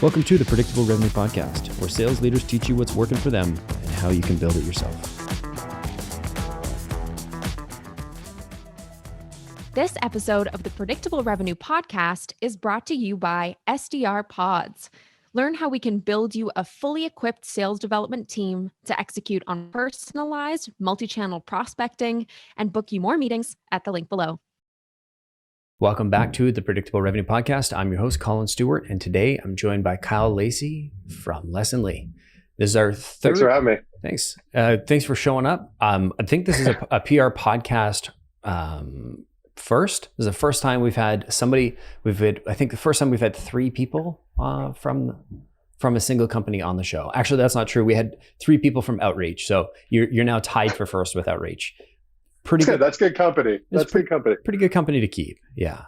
Welcome to the Predictable Revenue Podcast, where sales leaders teach you what's working for them and how you can build it yourself. This episode of the Predictable Revenue Podcast is brought to you by SDR Pods. Learn how we can build you a fully equipped sales development team to execute on personalized multi-channel prospecting and book you more meetings at the link below. Welcome back to the Predictable Revenue Podcast. I'm your host, Colin Stewart, and today I'm joined by Kyle Lacy from Lacy. This is our third. Thanks for having me. Thanks. Thanks for showing up. I think this is a PR podcast first. This is the first time we've had somebody. I think the first time we've had three people from a single company on the show. Actually, that's not true. We had three people from Outreach, so you're now tied for first with Outreach. Pretty good. That's good company. That's good company. Pretty good company to keep. Yeah.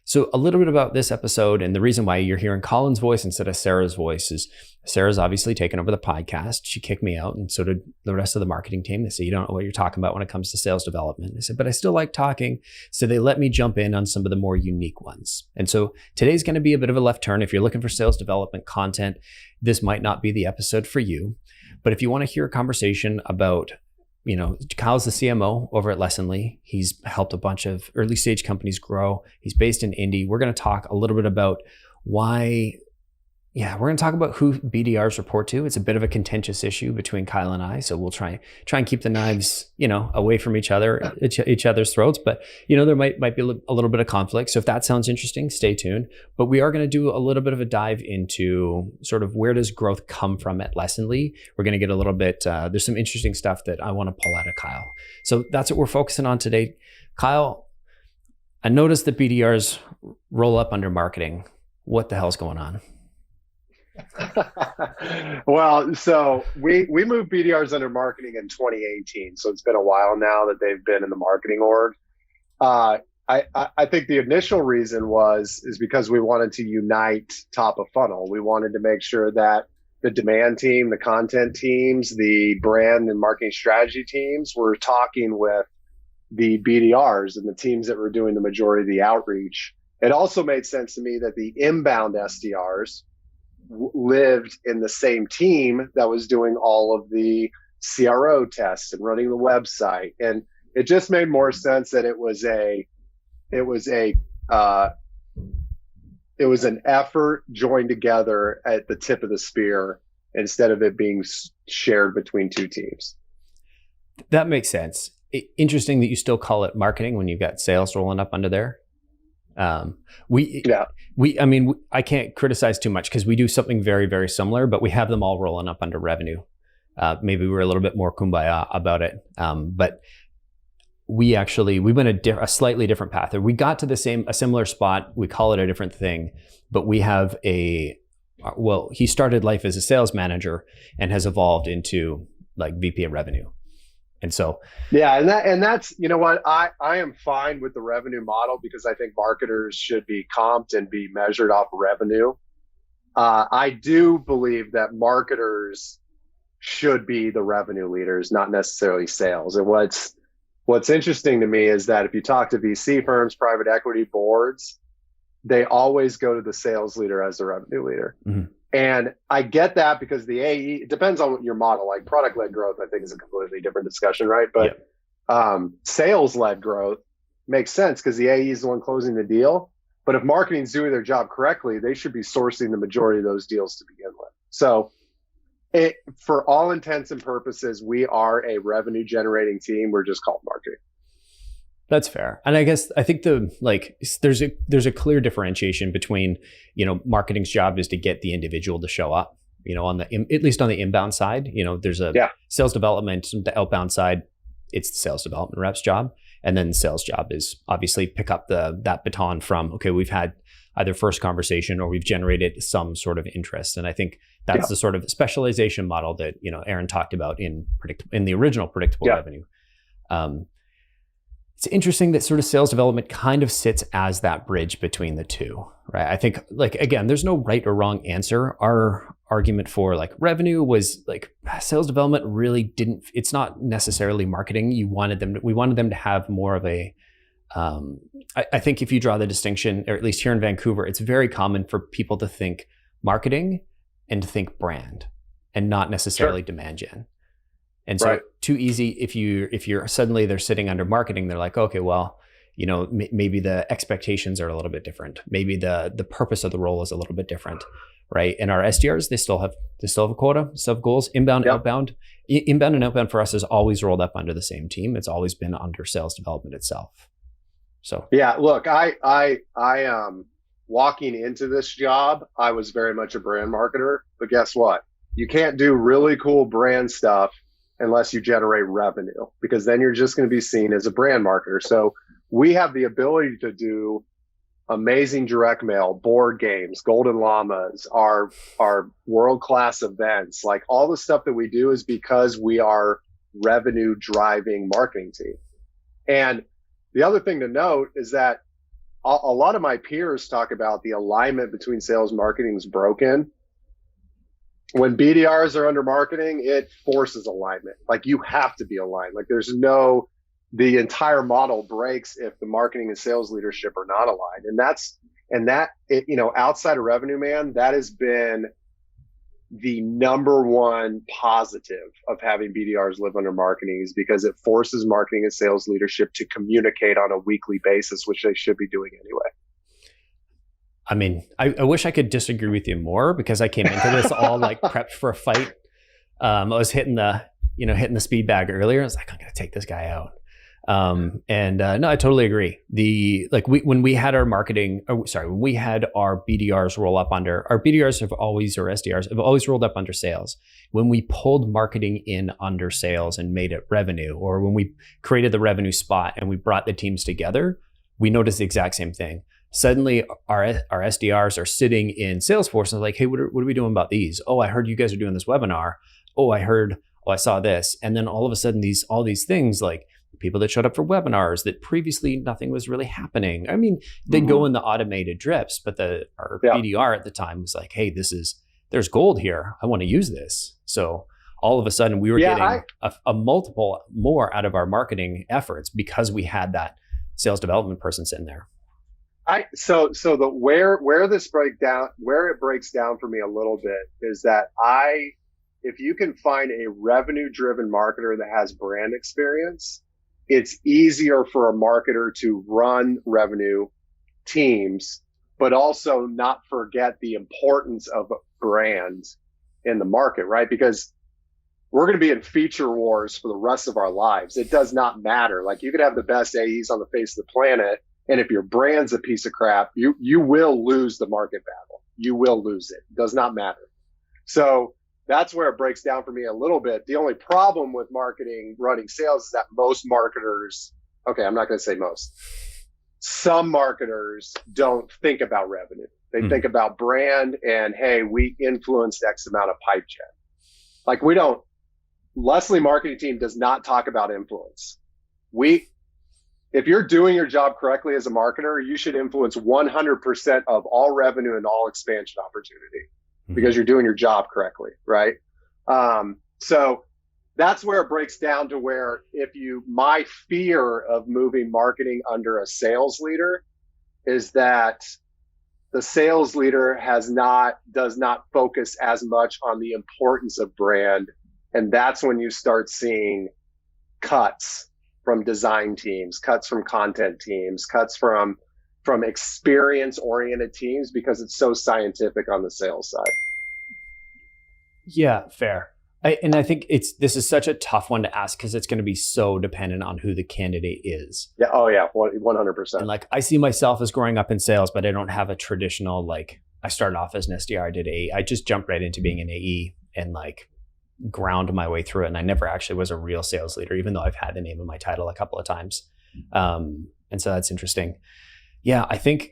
So a little bit about this episode, and the reason why you're hearing Colin's voice instead of Sarah's voice is Sarah's obviously taken over the podcast. She kicked me out, and so did the rest of the marketing team. They say, you don't know what you're talking about when it comes to sales development. I said, but I still like talking. So they let me jump in on some of the more unique ones. And so today's going to be a bit of a left turn. If you're looking for sales development content, this might not be the episode for you. But if you want to hear a conversation about, Kyle's the CMO over at Lacy. He's helped a bunch of early stage companies grow. He's based in Indy. We're going to talk a little bit about we're going to talk about who BDRs report to. It's a bit of a contentious issue between Kyle and I. So we'll try and keep the knives, away from each other's throats. But, there might be a little bit of conflict. So if that sounds interesting, stay tuned. But we are going to do a little bit of a dive into sort of where does growth come from at Lacy. We're going to get a little bit, there's some interesting stuff that I want to pull out of Kyle. So that's what we're focusing on today. Kyle, I noticed that BDRs roll up under marketing. What the hell's going on? Well, so we moved BDRs under marketing in 2018. So it's been a while now that they've been in the marketing org. I think the initial reason is because we wanted to unite top of funnel. We wanted to make sure that the demand team, the content teams, the brand and marketing strategy teams were talking with the BDRs and the teams that were doing the majority of the outreach. It also made sense to me that the inbound SDRs lived in the same team that was doing all of the CRO tests and running the website, and it just made more sense that it was an effort joined together at the tip of the spear instead of it being shared between two teams. That makes sense. Interesting that you still call it marketing when you've got sales rolling up under there. I can't criticize too much because we do something very, very similar, but we have them all rolling up under revenue. Maybe we're a little bit more kumbaya about it. But we went a slightly different path. We got to a similar spot. We call it a different thing, but we have he started life as a sales manager and has evolved into like VP of revenue. And so, yeah, and that's, I am fine with the revenue model because I think marketers should be comped and be measured off revenue. I do believe that marketers should be the revenue leaders, not necessarily sales. And what's interesting to me is that if you talk to VC firms, private equity boards, they always go to the sales leader as the revenue leader. Mm-hmm. And I get that because the AE, it depends on your model. Like product-led growth, I think is a completely different discussion, right? But sales-led growth makes sense because the AE is the one closing the deal. But if marketing's doing their job correctly, they should be sourcing the majority of those deals to begin with. So for all intents and purposes, we are a revenue-generating team. We're just called marketing. That's fair. And I think there's a clear differentiation between, marketing's job is to get the individual to show up, at least on the inbound side, there's sales development, the outbound side, it's the sales development rep's job. And then the sales job is obviously pick up that baton from, okay, we've had either first conversation or we've generated some sort of interest. And I think that's the sort of specialization model that, Aaron talked about in the original predictable revenue. It's interesting that sort of sales development kind of sits as that bridge between the two, right? I think, again, there's no right or wrong answer. Our argument for revenue was sales development really it's not necessarily marketing. We wanted them to have more of a I think if you draw the distinction, or at least here in Vancouver, it's very common for people to think marketing and to think brand and not necessarily demand gen. And so too easy, if you're suddenly they're sitting under marketing, they're like, okay, well, maybe the expectations are a little bit different. Maybe the purpose of the role is a little bit different, right? And our SDRs, they still have a quota, still have goals, inbound, outbound. Inbound and outbound for us is always rolled up under the same team. It's always been under sales development itself. So yeah, look, I walking into this job, I was very much a brand marketer, but guess what? You can't do really cool brand stuff unless you generate revenue, because then you're just going to be seen as a brand marketer. So we have the ability to do amazing direct mail, board games, golden llamas, our world-class events. Like, all the stuff that we do is because we are revenue driving marketing team. And the other thing to note is that a lot of my peers talk about the alignment between sales and marketing is broken. When BDRs are under marketing, it forces alignment. Like, you have to be aligned. Like, the entire model breaks if the marketing and sales leadership are not aligned. Outside of revenue, man, that has been the number one positive of having BDRs live under marketing, is because it forces marketing and sales leadership to communicate on a weekly basis, which they should be doing anyway. I mean, I wish I could disagree with you more, because I came into this all like prepped for a fight. I was hitting the speed bag earlier. I was like, I'm going to take this guy out. No, I totally agree. When we had our when we had our BDRs roll up under, our BDRs or SDRs have always rolled up under sales. When we pulled marketing in under sales and made it revenue, or when we created the revenue spot and we brought the teams together, we noticed the exact same thing. Suddenly our SDRs are sitting in Salesforce and like, hey, what are we doing about these? Oh, I heard you guys are doing this webinar. Oh, I saw this. And then all of a sudden all these things, like people that showed up for webinars that previously nothing was really happening. I mean, they'd go in the automated drips, but our BDR at the time was like, hey, there's gold here. I want to use this. So all of a sudden we were getting a multiple more out of our marketing efforts because we had that sales development person sitting there. So where it breaks down for me a little bit is that if you can find a revenue driven marketer that has brand experience, it's easier for a marketer to run revenue teams, but also not forget the importance of brand in the market, right? Because we're going to be in feature wars for the rest of our lives. It does not matter. Like, you could have the best AEs on the face of the planet, and if your brand's a piece of crap, you will lose the market battle. You will lose it. It does not matter. So that's where it breaks down for me a little bit. The only problem with marketing running sales is that most marketers, okay, I'm not going to say most, some marketers don't think about revenue. They think about brand and, hey, we influenced X amount of pipe gen. Like, Leslie marketing team does not talk about influence. If you're doing your job correctly as a marketer, you should influence 100% of all revenue and all expansion opportunity, because you're doing your job correctly, right? So that's where it breaks down to where my fear of moving marketing under a sales leader is that the sales leader does not focus as much on the importance of brand. And that's when you start seeing cuts from design teams, cuts from content teams, cuts from experience-oriented teams, because it's so scientific on the sales side. Yeah, fair. I think this is such a tough one to ask, because it's going to be so dependent on who the candidate is. Yeah. Oh yeah. 100%. And like, I see myself as growing up in sales, but I don't have a traditional, like, I started off as an SDR, I did AE. I just jumped right into being an AE and like ground my way through it. And I never actually was a real sales leader, even though I've had the name of my title a couple of times. And so that's interesting. Yeah, I think.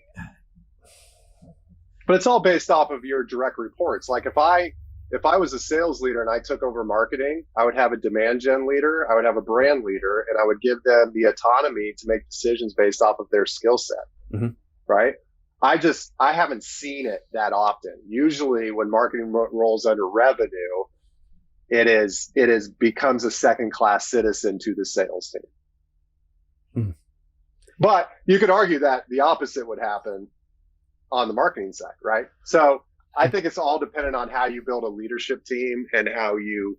But it's all based off of your direct reports. Like, if I was a sales leader and I took over marketing, I would have a demand gen leader, I would have a brand leader, and I would give them the autonomy to make decisions based off of their skill set. Right? I haven't seen it that often. Usually when marketing rolls under revenue, it becomes a second class citizen to the sales team. But you could argue that the opposite would happen on the marketing side, right? So I think it's all dependent on how you build a leadership team and how you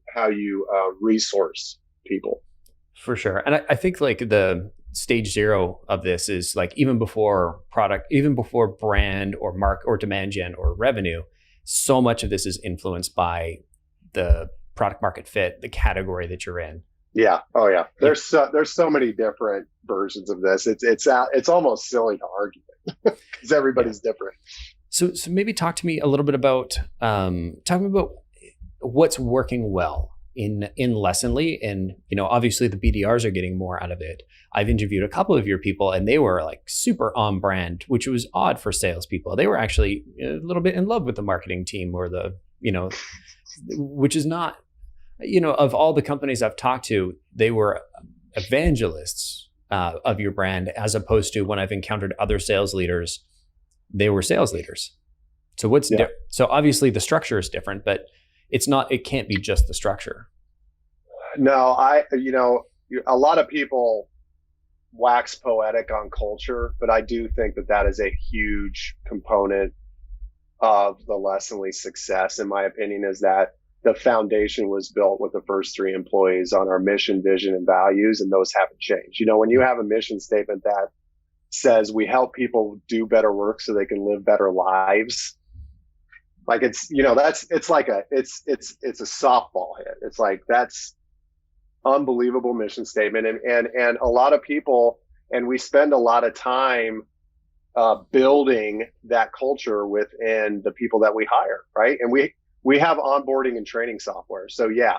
resource people. For sure. And I think like the stage zero of this is like even before product, even before brand or mark or demand gen or revenue, so much of this is influenced by the product market fit, the category that you're in. Yeah. Oh yeah. There's so many different versions of this. It's almost silly to argue because everybody's different. So maybe talk to me a little bit about what's working well in Lessonly, and obviously the BDRs are getting more out of it. I've interviewed a couple of your people, and they were like super on brand, which was odd for salespeople. They were actually a little bit in love with the marketing team, or which is not, of all the companies I've talked to, they were evangelists of your brand, as opposed to when I've encountered other sales leaders, they were sales leaders. So so obviously the structure is different, but it can't be just the structure. No, a lot of people wax poetic on culture, but I do think that is a huge component of the Lessonly success, in my opinion, is that the foundation was built with the first 3 employees on our mission, vision, and values, and those haven't changed. When you have a mission statement that says we help people do better work so they can live better lives, like it's a softball hit. It's like, that's unbelievable mission statement. And a lot of people, and we spend a lot of time building that culture within the people that we hire, right? And we have onboarding and training software. So yeah,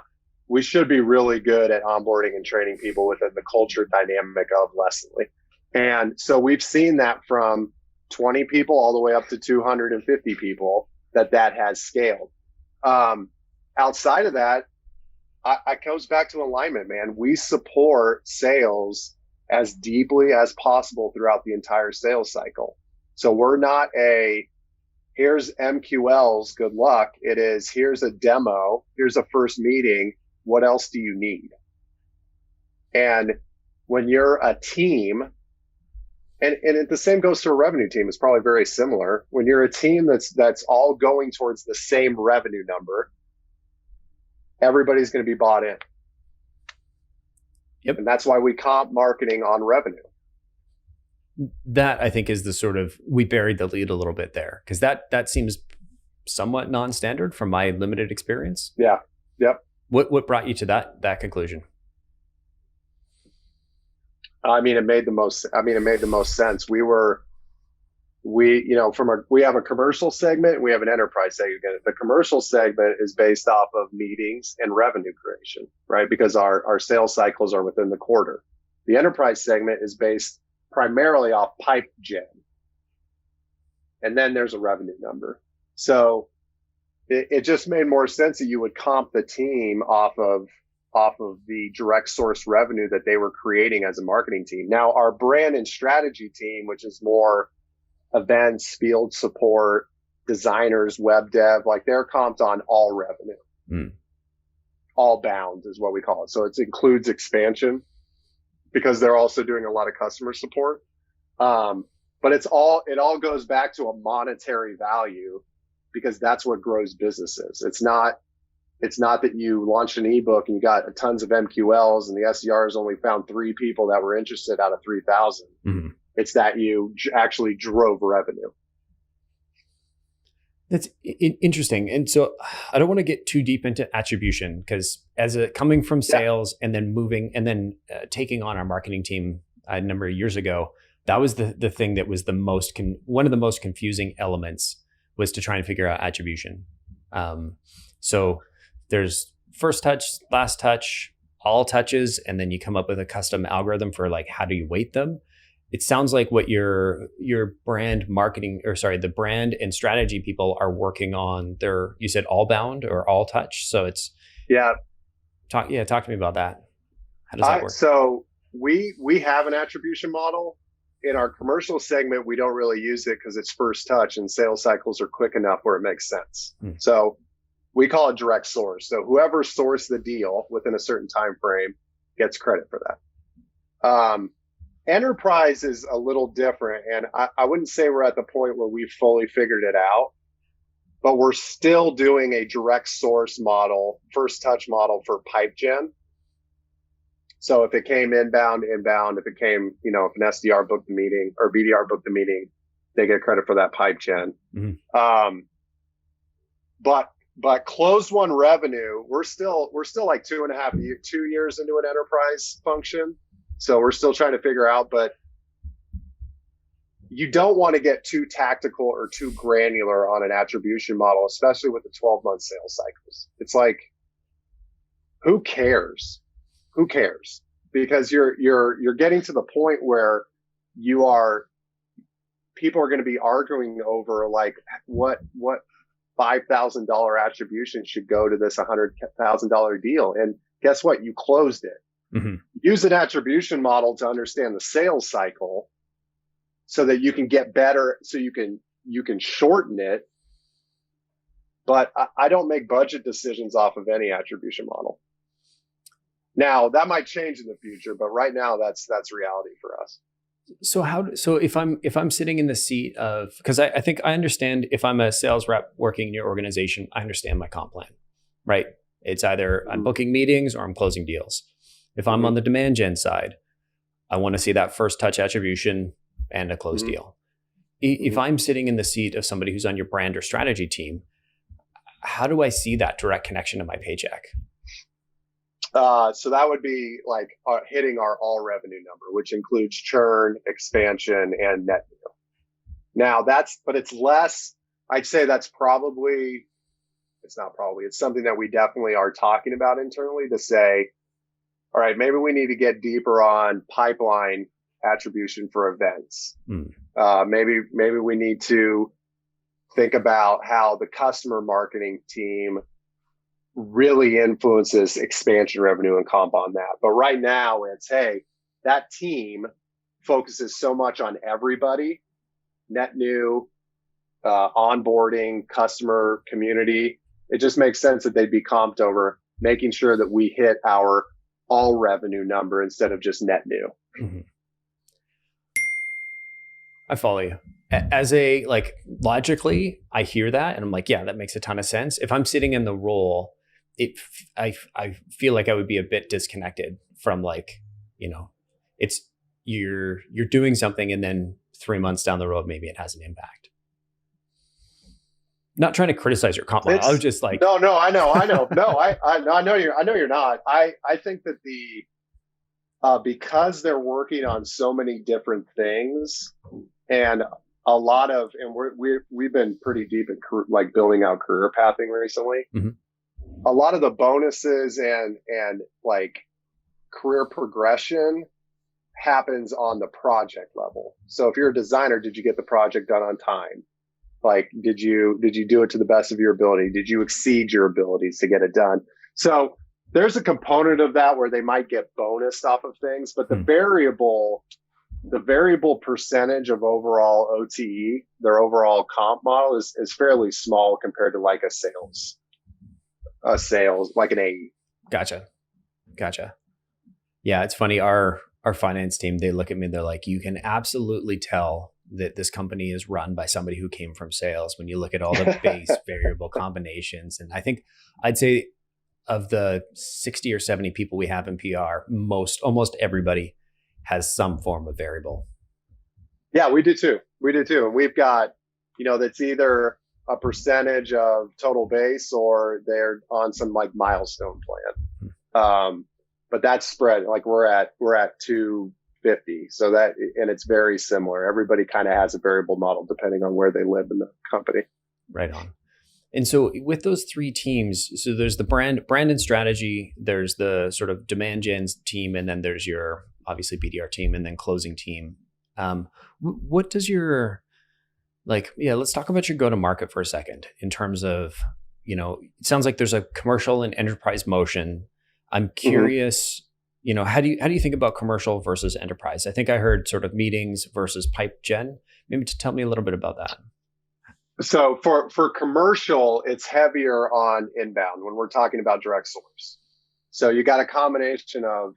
we should be really good at onboarding and training people within the culture dynamic of Lessonly. And so we've seen that from 20 people all the way up to 250 people that has scaled. Outside of that, it goes back to alignment, man. We support sales as deeply as possible throughout the entire sales cycle. So we're not here's MQLs, good luck. It is, here's a demo, here's a first meeting, what else do you need? And when you're a team, and the same goes to a revenue team, it's probably very similar. When you're a team that's all going towards the same revenue number, everybody's going to be bought in. Yep. And that's why we comp marketing on revenue. That, I think, is the sort of, we buried the lead a little bit there, because that seems somewhat non-standard from my limited experience. Yeah. Yep. What brought you to that conclusion? It made the most sense. We have a commercial segment, we have an enterprise segment. The commercial segment is based off of meetings and revenue creation, right? Because our sales cycles are within the quarter. The enterprise segment is based primarily off pipe gen. And then there's a revenue number. So it just made more sense that you would comp the team off of the direct source revenue that they were creating as a marketing team. Now, our brand and strategy team, which is more events, field support, designers, web dev, like they're comped on all revenue. All bound is what we call it. So it includes expansion because they're also doing a lot of customer support. But it all goes back to a monetary value, because that's what grows businesses. It's not that you launched an ebook and you got tons of MQLs and the SDRs only found 3 people that were interested out of 3,000. Mm-hmm. It's that you actually drove revenue. That's interesting. And so I don't want to get too deep into attribution, because coming from sales and then moving and then taking on our marketing team a number of years ago, that was the thing that was one of the most confusing elements, was to try and figure out attribution. So there's first touch, last touch, all touches, and then you come up with a custom algorithm for like, how do you weight them? It sounds like what your brand marketing, the brand and strategy people are working on, you said all bound or all touch. So it's talk to me about that. How does that work? So we have an attribution model. In our commercial segment, we don't really use it because it's first touch and sales cycles are quick enough where it makes sense. So we call it direct source. So whoever sourced the deal within a certain time frame gets credit for that. Enterprise is a little different, and I wouldn't say we're at the point where we've fully figured it out, but we're still doing a direct source model, first touch model for pipe gen. So if it came inbound, if it came, if an SDR booked the meeting or BDR booked the meeting, they get credit for that pipe gen. Mm-hmm. But closed won revenue, we're still like 2 years into an enterprise function. So we're still trying to figure out, but you don't want to get too tactical or too granular on an attribution model, especially with the 12-month sales cycles. It's like, who cares? Who cares? Because you're getting to the point where people are going to be arguing over like what $5,000 attribution should go to this $100,000 deal. And guess what? You closed it. Mm-hmm. Use an attribution model to understand the sales cycle so that you can get better, so you can shorten it. But I don't make budget decisions off of any attribution model. Now that might change in the future, but right now that's reality for us. So if I'm sitting in the seat of, because I think I understand, if I'm a sales rep working in your organization, I understand my comp plan, right? It's either I'm booking meetings or I'm closing deals. If I'm on the demand gen side, I want to see that first touch attribution and a closed deal. If I'm sitting in the seat of somebody who's on your brand or strategy team, how do I see that direct connection to my paycheck? So that would be like hitting our all revenue number, which includes churn, expansion, and net new. Now but it's less, I'd say it's something that we definitely are talking about internally to say, all right, maybe we need to get deeper on pipeline attribution for events. Maybe we need to think about how the customer marketing team really influences expansion revenue and comp on that. But right now it's, hey, that team focuses so much on everybody, net new, onboarding, customer, community. It just makes sense that they'd be comped over making sure that we hit our all revenue number instead of just net new. Mm-hmm. I follow you. As logically, I hear that and I'm like, yeah, that makes a ton of sense. If I'm sitting in the role, I feel like I would be a bit disconnected from it's you're doing something and then 3 months down the road, maybe it has an impact. Not trying to criticize your comp model. I was just like, no, I know. No, I know you're not. I think that because they're working on so many different things and a lot of, and we've been pretty deep in building out career pathing recently. Mm-hmm. A lot of the bonuses and like career progression happens on the project level. So if you're a designer, did you get the project done on time? Like, did you do it to the best of your ability? Did you exceed your abilities to get it done? So there's a component of that where they might get bonused off of things, but the variable percentage of overall OTE, their overall comp model is fairly small compared to like a sales, like an AE. Gotcha. Yeah. It's funny. Our finance team, they look at me, they're like, you can absolutely tell that this company is run by somebody who came from sales when you look at all the base variable combinations. And I think I'd say of the 60 or 70 people we have in PR, almost everybody has some form of variable. Yeah, we do too. And we've got, that's either a percentage of total base or they're on some like milestone plan. But that's spread, like we're at 250. So that, and it's very similar. Everybody kind of has a variable model depending on where they live in the company. Right on. And so with those three teams, so there's the brand and strategy, there's the sort of demand gen team, and then there's your obviously BDR team and then closing team. What does your, let's talk about your go-to-market for a second in terms of, it sounds like there's a commercial and enterprise motion. I'm curious, how do you think about commercial versus enterprise? I think I heard sort of meetings versus pipe gen. Maybe to tell me a little bit about that. So for commercial, it's heavier on inbound when we're talking about direct source. So you got a combination of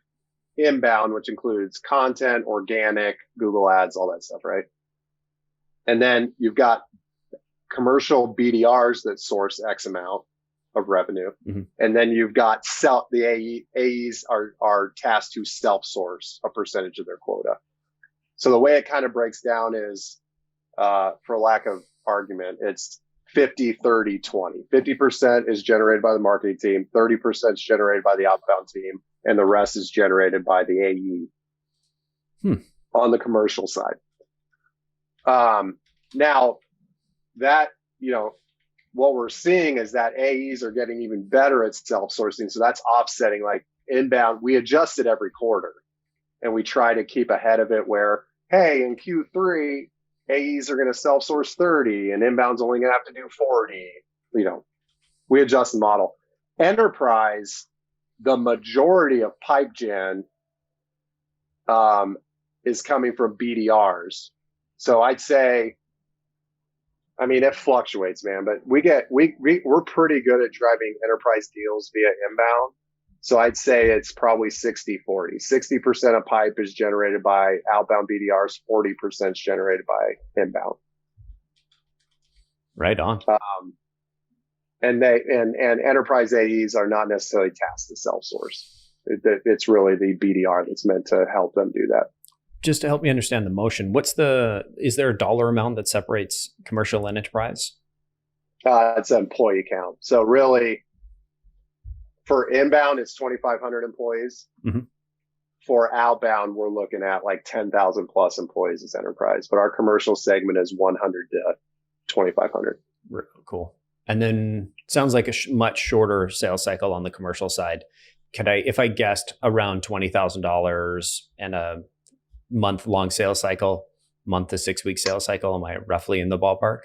inbound, which includes content, organic, Google ads, all that stuff, right? And then you've got commercial BDRs that source X amount of revenue. Mm-hmm. And then you've got the AEs are tasked to self-source a percentage of their quota. So the way it kind of breaks down is, for lack of argument, it's 50, 30, 20. 50% is generated by the marketing team, 30% is generated by the outbound team, and the rest is generated by the AE on the commercial side. Now that, what we're seeing is that AEs are getting even better at self-sourcing. So that's offsetting, like inbound. We adjust it every quarter and we try to keep ahead of it where, hey, in Q3, AEs are going to self-source 30 and inbound's only going to have to do 40. We adjust the model. Enterprise, the majority of pipe gen is coming from BDRs. So I'd say, it fluctuates, man, but we're pretty good at driving enterprise deals via inbound. So I'd say it's probably 60-40. 60% of pipe is generated by outbound BDRs, 40% is generated by inbound. Right on. And enterprise AEs are not necessarily tasked to self-source. It's really the BDR that's meant to help them do that. Just to help me understand the motion, is there a dollar amount that separates commercial and enterprise? It's an employee count. So really, for inbound, it's 2,500 employees. Mm-hmm. For outbound, we're looking at like 10,000 plus employees as enterprise, but our commercial segment is 100 to 2,500. Cool. And then sounds like a much shorter sales cycle on the commercial side. If I guessed around $20,000 and a month-long sales cycle, month to 6 week sales cycle, am I roughly in the ballpark?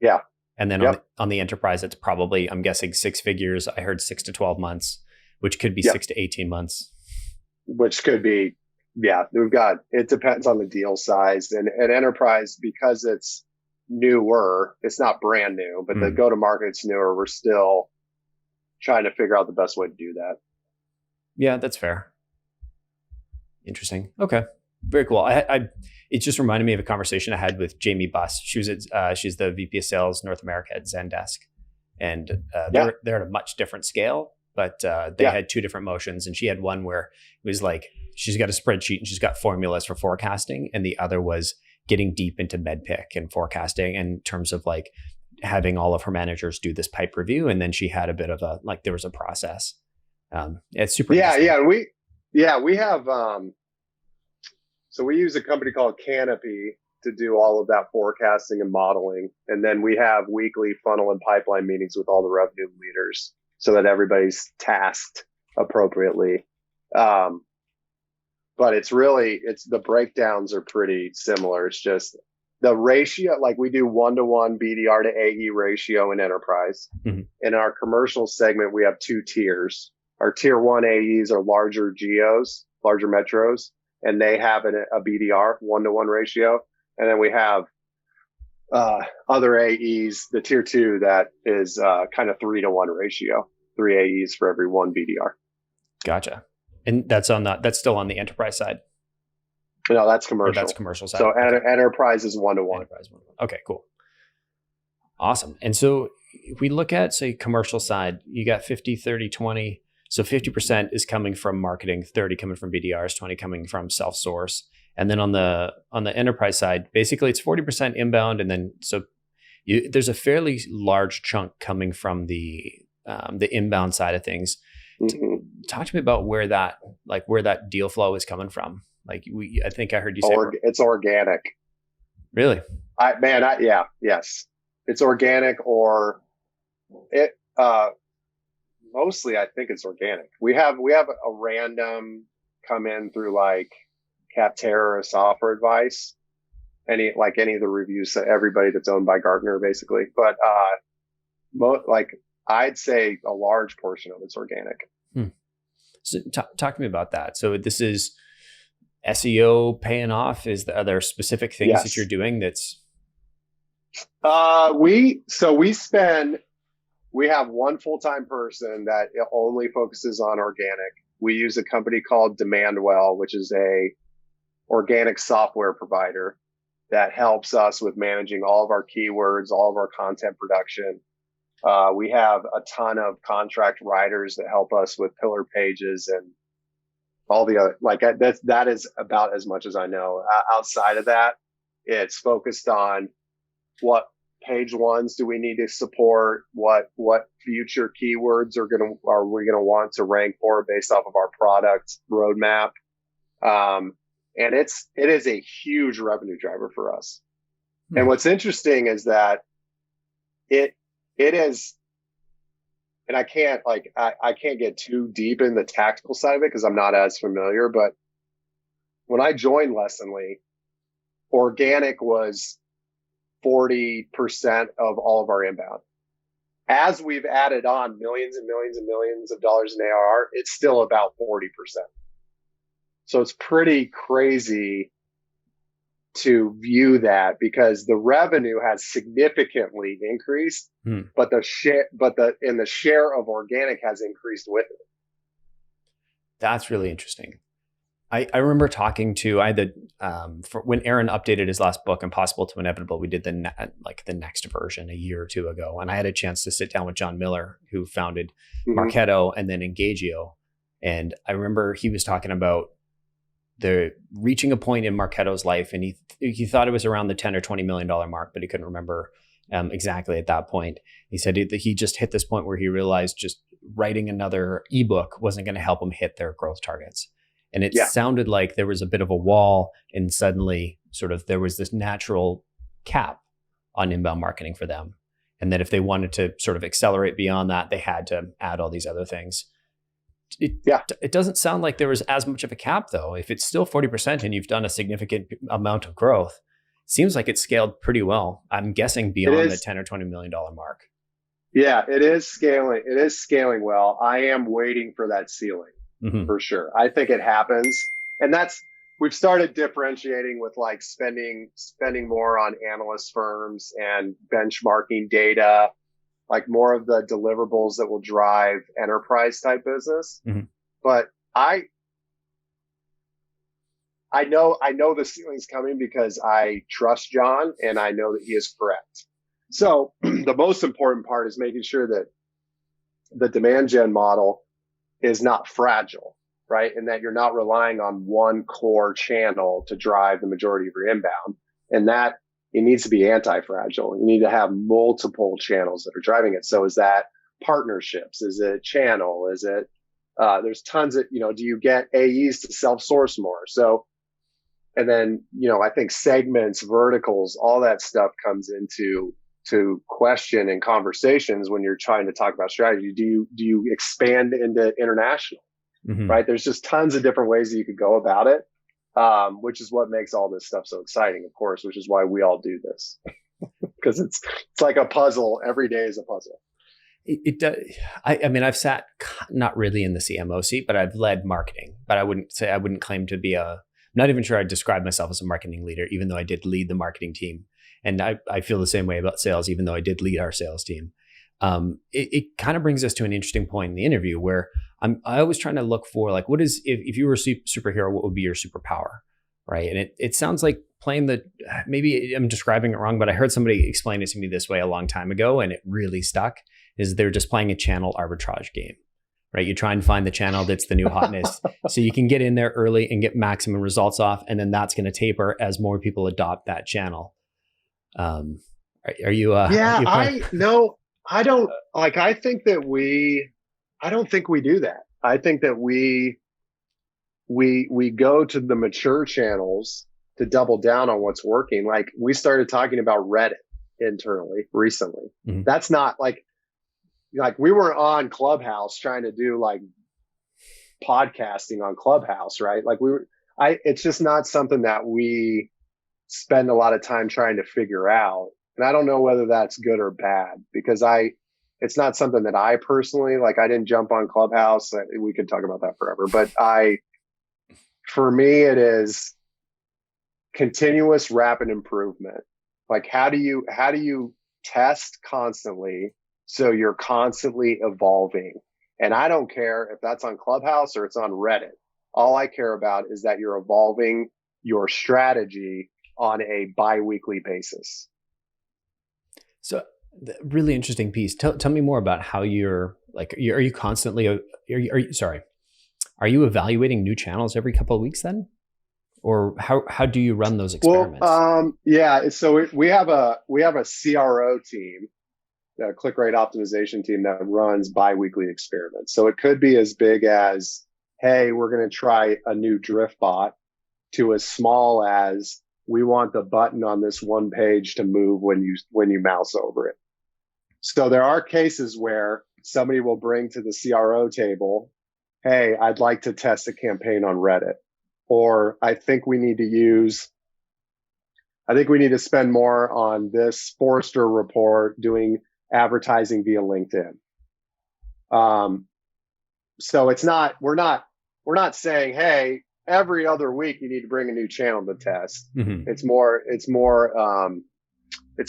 Yeah. And then on the enterprise, it's probably, I'm guessing, 6 figures. I heard 6 to 12 months, which could be 6 to 18 months. Which could be, it depends on the deal size. And enterprise, because it's newer, it's not brand new, but the go-to-market's newer. We're still trying to figure out the best way to do that. Yeah, that's fair. Interesting. Okay. Very cool. It just reminded me of a conversation I had with Jamie Buss. She's the VP of Sales North America at Zendesk, and they're at a much different scale, but they had two different motions. And she had one where it was like she's got a spreadsheet and she's got formulas for forecasting, and the other was getting deep into MedPick and forecasting in terms of like having all of her managers do this pipe review, and then she had a bit of there was a process. It's super. We have. So we use a company called Canopy to do all of that forecasting and modeling. And then we have weekly funnel and pipeline meetings with all the revenue leaders so that everybody's tasked appropriately. But the breakdowns are pretty similar. It's just the ratio, like we do 1-to-1 BDR to AE ratio in enterprise. Mm-hmm. In our commercial segment, we have 2 tiers. Our tier 1 AEs are larger geos, larger metros, and they have a BDR 1-to-1 ratio. And then we have other AEs, the tier 2, that is kind of 3-to-1 ratio, 3 AEs for every 1 BDR. Gotcha. And that's still on the enterprise side. No, that's commercial. That's commercial side. So enterprise is 1-to-1. Okay, cool. Awesome. And so if we look at, say, commercial side, you got 50, 30, 20. So 50% is coming from marketing, 30 coming from BDRs, 20 coming from self-source. And then on the enterprise side, basically it's 40% inbound. And then there's a fairly large chunk coming from the inbound side of things. Mm-hmm. Talk to me about where that deal flow is coming from. Like I think I heard you say it's organic. Really? Yes. It's organic, or it mostly I think it's organic. We have a random come in through like Capterra or Software Advice, any of the reviews, everybody that's owned by Gartner basically. But I'd say a large portion of it's organic. So talk to me about that. So this is SEO paying off. Are there specific things that you're doing that's? We have one full-time person that only focuses on organic. we use a company called Demandwell, which is a organic software provider that helps us with managing all of our keywords, all of our content production. We have a ton of contract writers that help us with pillar pages and all the other, like that is about as much as I know. Outside of that, it's focused on what page ones do we need to support, what future keywords are we gonna want to rank for based off of our product roadmap. And it is a huge revenue driver for us. And what's interesting is that it is, and I can't get too deep in the tactical side of it because I'm not as familiar, but when I joined Lessonly, organic was 40% of all of our inbound. As we've added on millions and millions and millions of dollars in ARR, it's still about 40%. So it's pretty crazy to view that because the revenue has significantly increased, but the share of organic has increased with it. That's really interesting. I remember talking to, when Aaron updated his last book, Impossible to Inevitable, we did the next version a year or two ago. And I had a chance to sit down with John Miller, who founded Marketo and then Engagio. And I remember he was talking about the reaching a point in Marketo's life. And he thought it was around the $10 or $20 million mark, but he couldn't remember exactly at that point. He said he just hit this point where he realized just writing another ebook wasn't going to help him hit their growth targets. And it sounded like there was a bit of a wall, and suddenly sort of there was this natural cap on inbound marketing for them. And that if they wanted to sort of accelerate beyond that, they had to add all these other things. It doesn't sound like there was as much of a cap, though. If it's still 40% and you've done a significant amount of growth, it seems like it's scaled pretty well. I'm guessing beyond the $10 or $20 million mark. Yeah, it is scaling. It is scaling well. I am waiting for that ceiling. For sure. I think it happens. And we've started differentiating with like spending more on analyst firms and benchmarking data, like more of the deliverables that will drive enterprise type business. But I know the ceiling's coming because I trust John and I know that he is correct. So the most important part is making sure that the demand gen model is not fragile, right? And that you're not relying on one core channel to drive the majority of your inbound. And that it needs to be anti-fragile. You need to have multiple channels that are driving it. So is that partnerships? Is it channel? Is it, there's tons of, do you get AEs to self-source more? So, and then, I think segments, verticals, all that stuff comes into question and conversations when you're trying to talk about strategy. Do you expand into international, right? There's just tons of different ways that you could go about it, which is what makes all this stuff so exciting, of course, which is why we all do this because it's like a puzzle. Every day is a puzzle. It does. I mean, I've sat not really in the CMO seat, but I've led marketing, but I wouldn't claim to be I'm not even sure I'd describe myself as a marketing leader, even though I did lead the marketing team. And I feel the same way about sales, even though I did lead our sales team. It kind of brings us to an interesting point in the interview where I was trying to look for like, what is, if you were a superhero, what would be your superpower, right? And it sounds like maybe I'm describing it wrong, but I heard somebody explain it to me this way a long time ago and it really stuck, is they're just playing a channel arbitrage game, right? You try and find the channel that's the new hotness so you can get in there early and get maximum results off. And then that's going to taper as more people adopt that channel. Are you? I don't like. I think that I don't think we do that. I think that we go to the mature channels to double down on what's working. Like we started talking about Reddit internally recently. That's not like we were on Clubhouse trying to do like podcasting on Clubhouse, right? Like it's just not something that we spend a lot of time trying to figure out. And I don't know whether that's good or bad because it's not something that I personally, like I didn't jump on Clubhouse. We could talk about that forever, but for me, it is continuous rapid improvement. Like how do you test constantly so you're constantly evolving? And I don't care if that's on Clubhouse or it's on Reddit. All I care about is that you're evolving your strategy on a bi-weekly basis. So really interesting piece. Tell me more about how you're like, are you constantly, are you evaluating new channels every couple of weeks then? Or how do you run those experiments? Well, yeah. So we have a CRO team, a click rate optimization team that runs bi-weekly experiments. So it could be as big as, hey, we're going to try a new drift bot, to as small as we want the button on this one page to move when you mouse over it. So there are cases where somebody will bring to the CRO table, hey, I'd like to test a campaign on Reddit, or I think we need to spend more on this Forrester report doing advertising via LinkedIn. So we're not saying, hey, every other week you need to bring a new channel to test. Mm-hmm. It's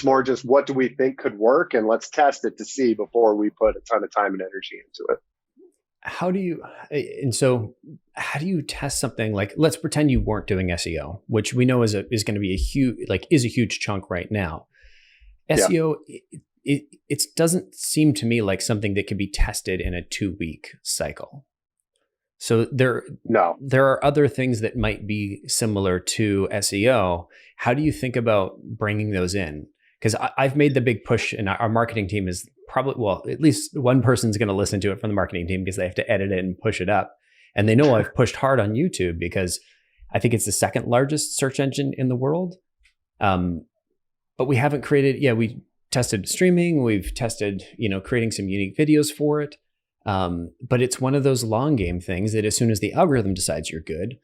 more just what do we think could work, and let's test it to see before we put a ton of time and energy into it. How do you test something like, let's pretend you weren't doing SEO, which we know is going to be a huge chunk right now. SEO, it doesn't seem to me like something that can be tested in a 2-week cycle. So there are other things that might be similar to SEO. How do you think about bringing those in? Because I've made the big push, and our marketing team is probably, well, at least one person's going to listen to it from the marketing team because they have to edit it and push it up. And they know I've pushed hard on YouTube because I think it's the second largest search engine in the world. But we haven't we tested streaming. We've tested, creating some unique videos for it. But it's one of those long game things that as soon as the algorithm decides you're good,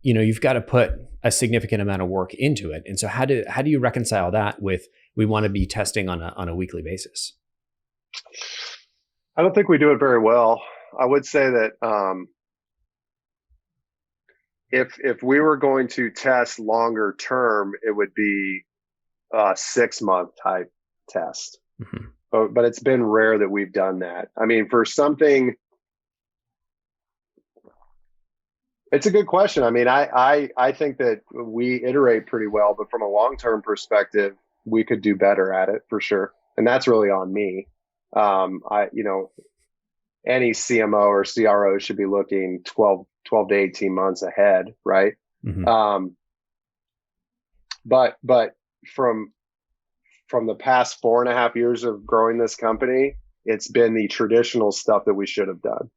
you've got to put a significant amount of work into it. And so how do you reconcile that with, we want to be testing on a weekly basis? I don't think we do it very well. I would say that if we were going to test longer term, it would be a 6-month type test. Mm-hmm. But it's been rare that we've done that. I mean, for something, it's a good question. I mean, I think that we iterate pretty well, but from a long-term perspective, we could do better at it for sure. And that's really on me. Any CMO or CRO should be looking 12 to 18 months ahead, right? Mm-hmm. But from the past 4.5 years of growing this company, it's been the traditional stuff that we should have done.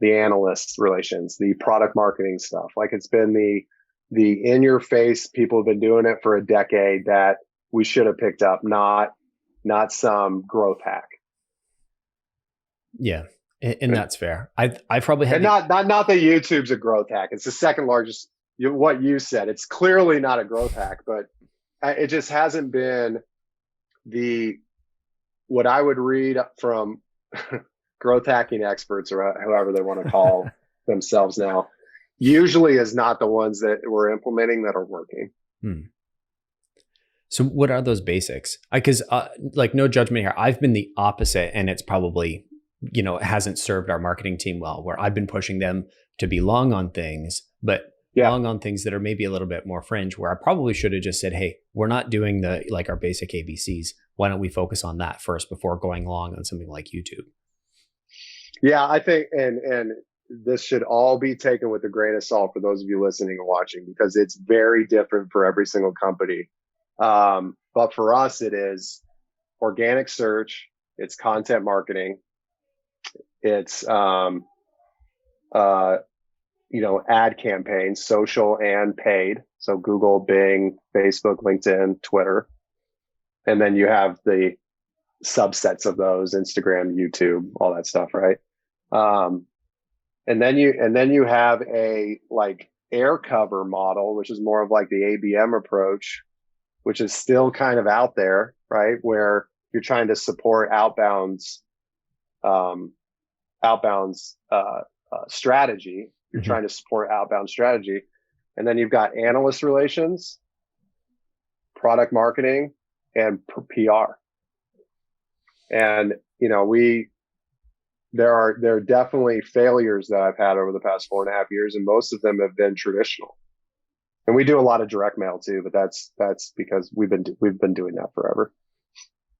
The analyst relations, the product marketing stuff. Like, it's been the in your face, people have been doing it for a decade that we should have picked up, not some growth hack. Yeah. And that's fair. I probably had, and not that YouTube's a growth hack. It's the second largest, what you said. It's clearly not a growth hack, but it just hasn't been what I would read from growth hacking experts, or however they want to call themselves now, usually is not the ones that we're implementing that are working. So what are those basics? Because no judgment here. I've been the opposite, and it's probably, it hasn't served our marketing team well, where I've been pushing them to be long on things, but long on things that are maybe a little bit more fringe, where I probably should have just said, hey, we're not doing our basic ABCs. Why don't we focus on that first before going long on something like YouTube? Yeah, I think, and this should all be taken with a grain of salt for those of you listening and watching, because it's very different for every single company. But for us, it is organic search, it's content marketing, it's ad campaigns, social and paid. So Google, Bing, Facebook, LinkedIn, Twitter. And then you have the subsets of those, Instagram, YouTube, all that stuff, right? And then you have a air cover model, which is more of like the ABM approach, which is still kind of out there, right? Where you're trying to support outbounds strategy. You're trying to support outbound strategy. And then you've got analyst relations, product marketing, and PR. And, there are definitely failures that I've had over the past 4.5 years, and most of them have been traditional. And we do a lot of direct mail too, but that's because we've been doing that forever.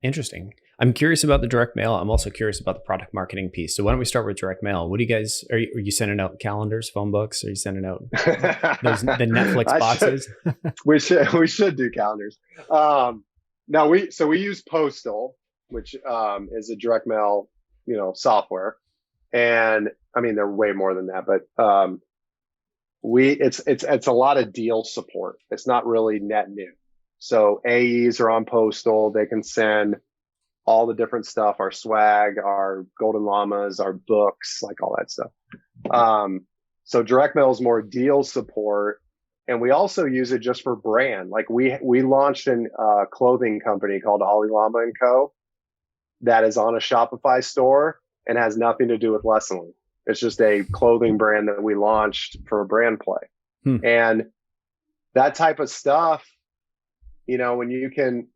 Interesting. I'm curious about the direct mail. I'm also curious about the product marketing piece. So why don't we start with direct mail? What do you guys, are you sending out calendars, phone books? Are you sending out the Netflix boxes? we should do calendars. No, we use Postal, which is a direct mail, software. And I mean, they're way more than that, but it's a lot of deal support. It's not really net new. So AEs are on Postal. They can send all the different stuff, our swag, our golden llamas, our books, like all that stuff. So direct mail is more deal support. And we also use it just for brand. Like we launched a clothing company called Ollie Llama & Co. that is on a Shopify store and has nothing to do with Lessonly. It's just a clothing brand that we launched for a brand play. And that type of stuff, when you can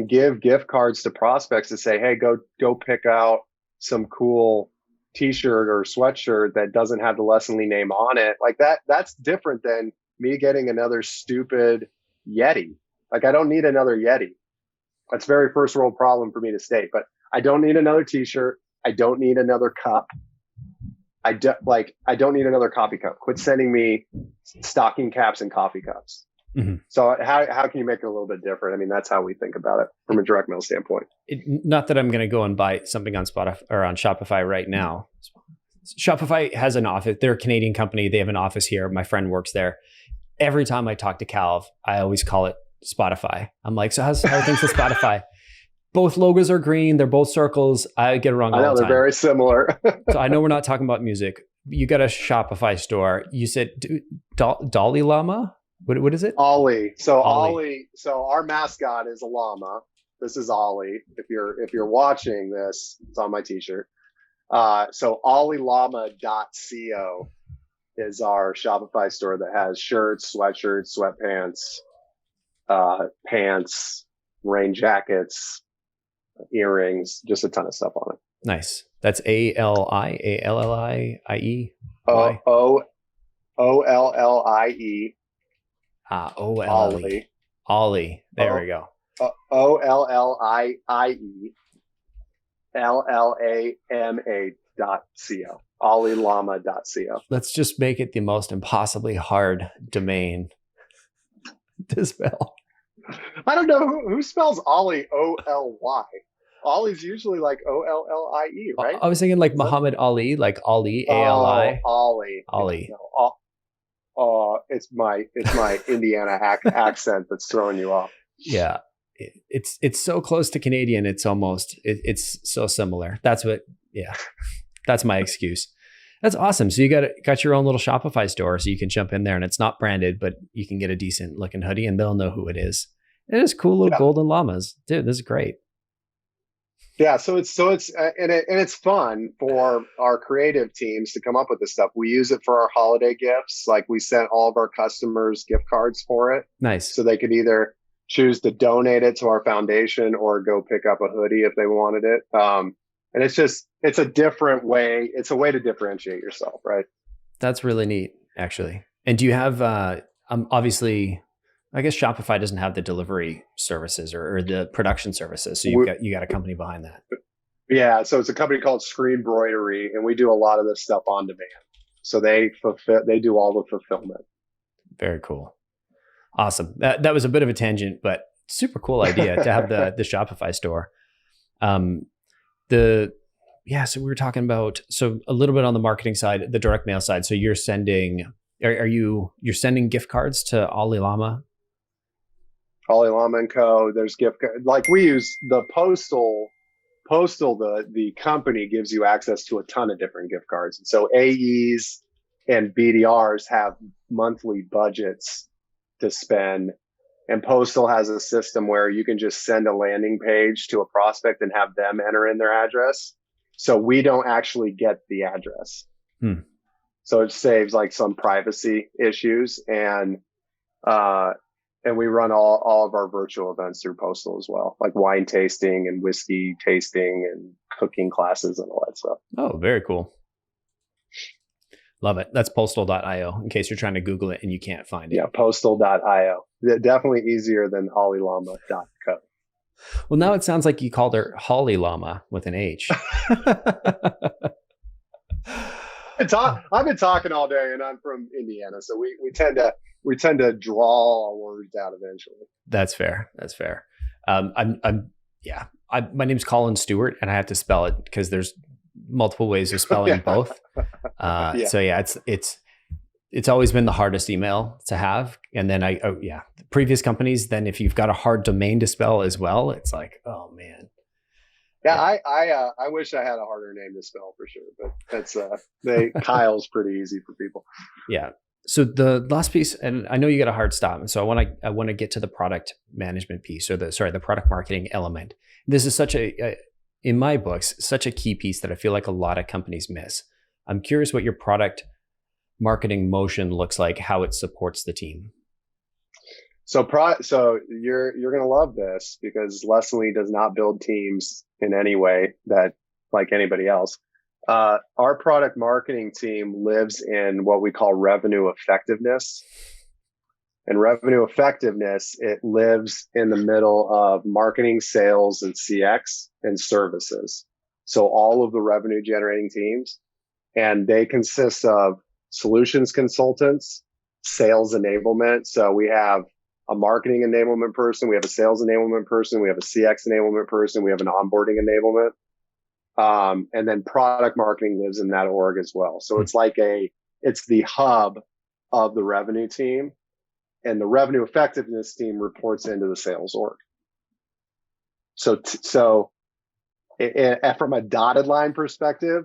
give gift cards to prospects to say, hey, go pick out some cool t-shirt or sweatshirt that doesn't have the Lessonly name on it. Like that's different than me getting another stupid Yeti. Like I don't need another Yeti. That's a very first world problem for me to state, but I don't need another t-shirt. I don't need another cup. I don't need another coffee cup. Quit sending me stocking caps and coffee cups. Mm-hmm. So how can you make it a little bit different? I mean, that's how we think about it from a direct mail standpoint. Not that I'm going to go and buy something on Spotify or on Shopify right now. Shopify has an office. They're a Canadian company. They have an office here. My friend works there. Every time I talk to Calv, I always call it Spotify. I'm like, so how are things with Spotify? Both logos are green. They're both circles. I get it wrong all the time. They're very similar. So I know we're not talking about music. You got a Shopify store. You said Dalai Lama? What is it? Ollie. So Ollie. So our mascot is a llama. This is Ollie. If you're watching this, it's on my t-shirt. So ollielllama.co is our Shopify store that has shirts, sweatshirts, sweatpants, pants, rain jackets, earrings, just a ton of stuff on it. Nice. That's ALLIE. OLLIE. OLLIE. Ollie. There we go. OLLIELLAMA.co. ollielllama.co. Let's just make it the most impossibly hard domain to spell. I don't know who spells Ollie OLY. Ollie's usually like OLLIE, right? I was thinking like Muhammad Ali, like Ali ALI. Ollie. Ollie. No, it's my Indiana accent that's throwing you off. Yeah, it's so close to Canadian. It's almost it's so similar. That's my excuse. That's awesome. So you got your own little Shopify store, so you can jump in there, and it's not branded, but you can get a decent looking hoodie, and they'll know who it is. It is cool little golden llamas, dude. This is great. Yeah, so it's fun for our creative teams to come up with this stuff. We use it for our holiday gifts. Like we sent all of our customers gift cards for it. Nice. So they could either choose to donate it to our foundation or go pick up a hoodie if they wanted it. And it's a different way. It's a way to differentiate yourself, right? That's really neat, actually. And do you have, obviously, I guess Shopify doesn't have the delivery services or the production services. So you got a company behind that. Yeah. So it's a company called Screenbroidery, and we do a lot of this stuff on demand. So they do all the fulfillment. Very cool. Awesome. That was a bit of a tangent, but super cool idea to have the Shopify store. So we were talking about, a little bit on the marketing side, the direct mail side. So you're sending, you're sending gift cards to Ollie Llama? Ollie Llama & Co. There's gift cards. Like we use the Postal, the company gives you access to a ton of different gift cards. And so AEs and BDRs have monthly budgets to spend. And Postal has a system where you can just send a landing page to a prospect and have them enter in their address. So we don't actually get the address. So it saves like some privacy issues. And And we run all of our virtual events through Postal as well, like wine tasting and whiskey tasting and cooking classes and all that stuff. Oh, very cool. Love it. That's postal.io in case you're trying to Google it and you can't find it. Yeah, postal.io. Definitely easier than hollylama.co. Well, now it sounds like you called her Holly Llama with an H. I've been talking all day, and I'm from Indiana, so we tend to draw our words out eventually. That's fair. My name's Colin Stewart, and I have to spell it because there's multiple ways of spelling both. So yeah, it's always been the hardest email to have. And then previous companies, then if you've got a hard domain to spell as well, it's like, oh man. Yeah. I wish I had a harder name to spell for sure, but that's Kyle's pretty easy for people. Yeah. So the last piece, and I know you got a hard stop, and so I want to get to the product management piece, or the product marketing element. This is such in my books, such a key piece that I feel like a lot of companies miss. I'm curious what your product marketing motion looks like, how it supports the team. So you're going to love this, because Lacy does not build teams in any way that like anybody else. Our product marketing team lives in what we call revenue effectiveness. And revenue effectiveness, it lives in the middle of marketing, sales, and CX and services. So all of the revenue generating teams, and they consist of solutions consultants, sales enablement. So we have a marketing enablement person, we have a sales enablement person, we have a CX enablement person, we have an onboarding enablement. And then product marketing lives in that org as well. So it's like it's the hub of the revenue team, and the revenue effectiveness team reports into the sales org. So from a dotted line perspective,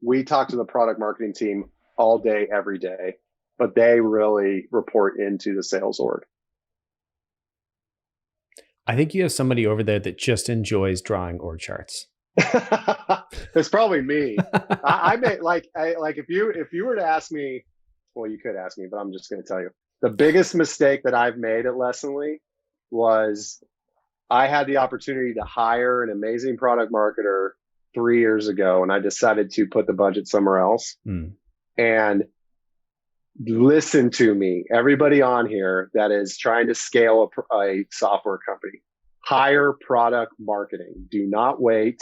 we talk to the product marketing team all day, every day, but they really report into the sales org. I think you have somebody over there that just enjoys drawing org charts. It's probably me. I may if you were to ask me, well, you could ask me, but I'm just going to tell you the biggest mistake that I've made at Lacy was I had the opportunity to hire an amazing product marketer 3 years ago, and I decided to put the budget somewhere else. And listen to me, everybody on here that is trying to scale a software company, hire product marketing. Do not wait.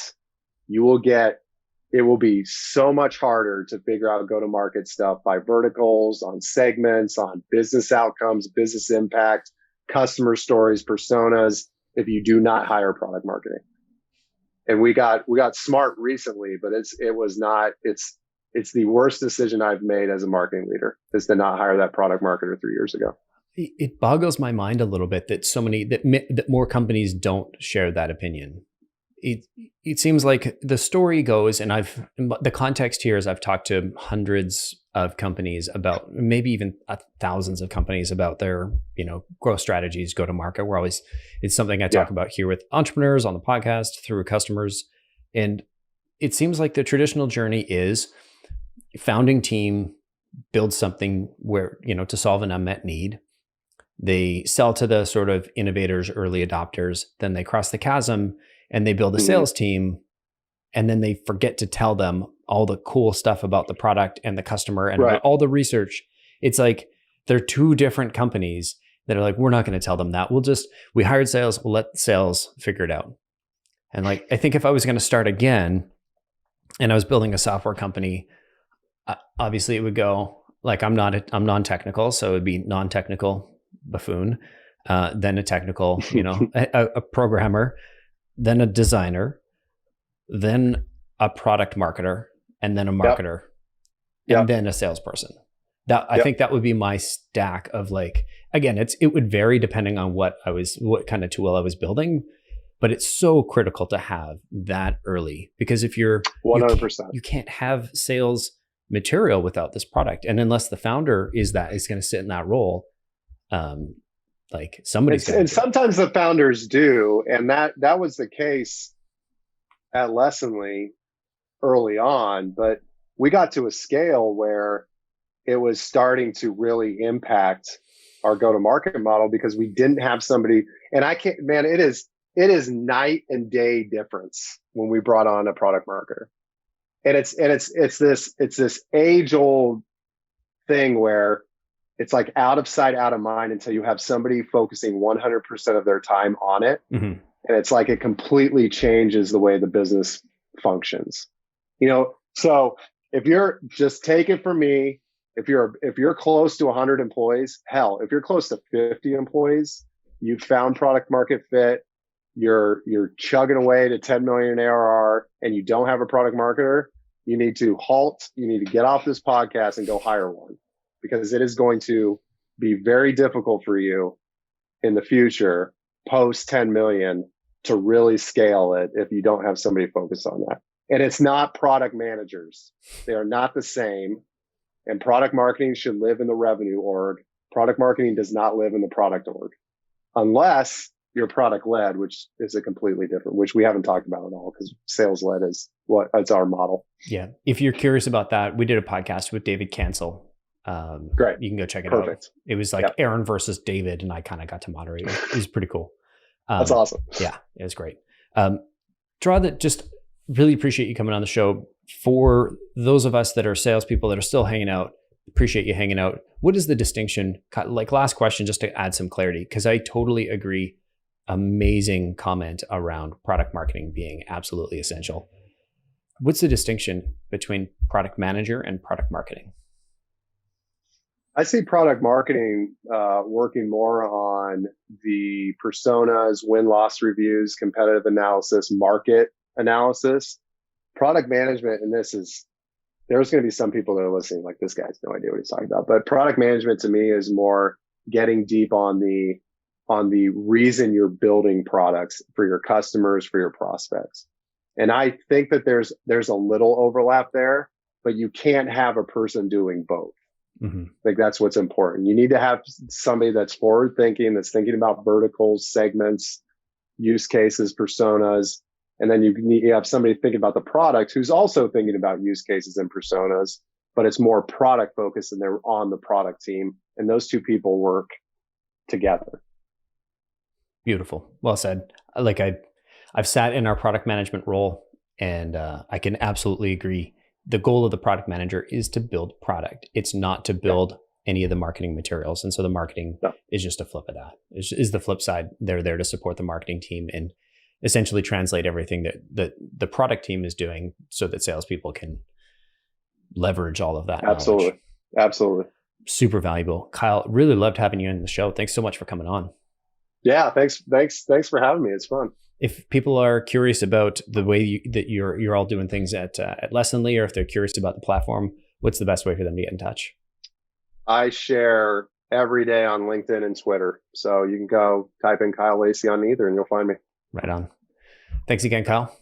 It will be so much harder to figure out go-to-market stuff by verticals, on segments, on business outcomes, business impact, customer stories, personas, if you do not hire product marketing. And we got smart recently, but it's the worst decision I've made as a marketing leader, is to not hire that product marketer 3 years ago. It boggles my mind a little bit that that more companies don't share that opinion. It seems like the story goes, and the context here is I've talked to hundreds of companies about, maybe even thousands of companies about their, growth strategies, go to market. It's something I talk about here with entrepreneurs on the podcast, through customers. And it seems like the traditional journey is founding team builds something where, to solve an unmet need. They sell to the sort of innovators, early adopters, then they cross the chasm and they build a sales team, and then they forget to tell them all the cool stuff about the product and the customer and about all the research. It's like they're two different companies that are like, we're not going to tell them that. We hired sales, we'll let sales figure it out. And I think if I was going to start again and I was building a software company, obviously it would go I'm non-technical, so it'd be non-technical buffoon, then a technical, a programmer, then a designer, then a product marketer, and then a marketer, and then a salesperson. I think that would be my stack of again, it would vary depending on what kind of tool I was building, but it's so critical to have that early, because if you're 100%, you can't have sales material without this product. And unless the founder is going to sit in that role, somebody's and sometimes the founders do, and that was the case at Lacy early on, but we got to a scale where it was starting to really impact our go-to-market model because we didn't have somebody. And I can't, man, it is night and day difference when we brought on a product marketer. And it's this age-old thing where it's like out of sight, out of mind until you have somebody focusing 100% of their time on it. Mm-hmm. And it's like it completely changes the way the business functions. You know, so if you're, just take it from me, if you're close to 100 employees, hell, if you're close to 50 employees, you've found product market fit, you're chugging away to 10 million ARR, and you don't have a product marketer, you need to halt. You need to get off this podcast and go hire one, because it is going to be very difficult for you in the future, post 10 million, to really scale it if you don't have somebody focused on that. And it's not product managers. They are not the same. And product marketing should live in the revenue org. Product marketing does not live in the product org, unless you're product led, which is a completely different, which we haven't talked about at all, because sales led is it's our model. Yeah. If you're curious about that, we did a podcast with David Cancel. Great. You can go check it Perfect. out. It was like Aaron versus David, and I kind of got to moderate. It was pretty cool. That's awesome. Yeah, it was great. Draw, that just really appreciate you coming on the show. For those of us that are salespeople that are still hanging out, appreciate you hanging out. What is the distinction? Like, last question, just to add some clarity, because I totally agree. Amazing comment around product marketing being absolutely essential. What's the distinction between product manager and product marketing? I see product marketing working more on the personas, win-loss reviews, competitive analysis, market analysis. Product management, and there's going to be some people that are listening like, this guy has no idea what he's talking about. But product management to me is more getting deep on the reason you're building products for your customers, for your prospects. And I think that there's a little overlap there, but you can't have a person doing both. Mm-hmm. Like, that's what's important. You need to have somebody that's forward thinking, that's thinking about verticals, segments, use cases, personas. And then you have somebody thinking about the product who's also thinking about use cases and personas, but it's more product focused and they're on the product team. And those two people work together. Beautiful. Well said. Like, I've sat in our product management role, and I can absolutely agree. The goal of the product manager is to build product. It's not to build any of the marketing materials. And so the marketing is just a flip of that. Is the flip side. They're there to support the marketing team and essentially translate everything that the product team is doing so that salespeople can leverage all of that. Absolutely. Knowledge. Absolutely. Super valuable. Kyle, really loved having you in the show. Thanks so much for coming on. Yeah. Thanks for having me. It's fun. If people are curious about the way that you're all doing things at Lessonly, or if they're curious about the platform, what's the best way for them to get in touch? I share every day on LinkedIn and Twitter. So you can go type in Kyle Lacy on either and you'll find me. Right on. Thanks again, Kyle.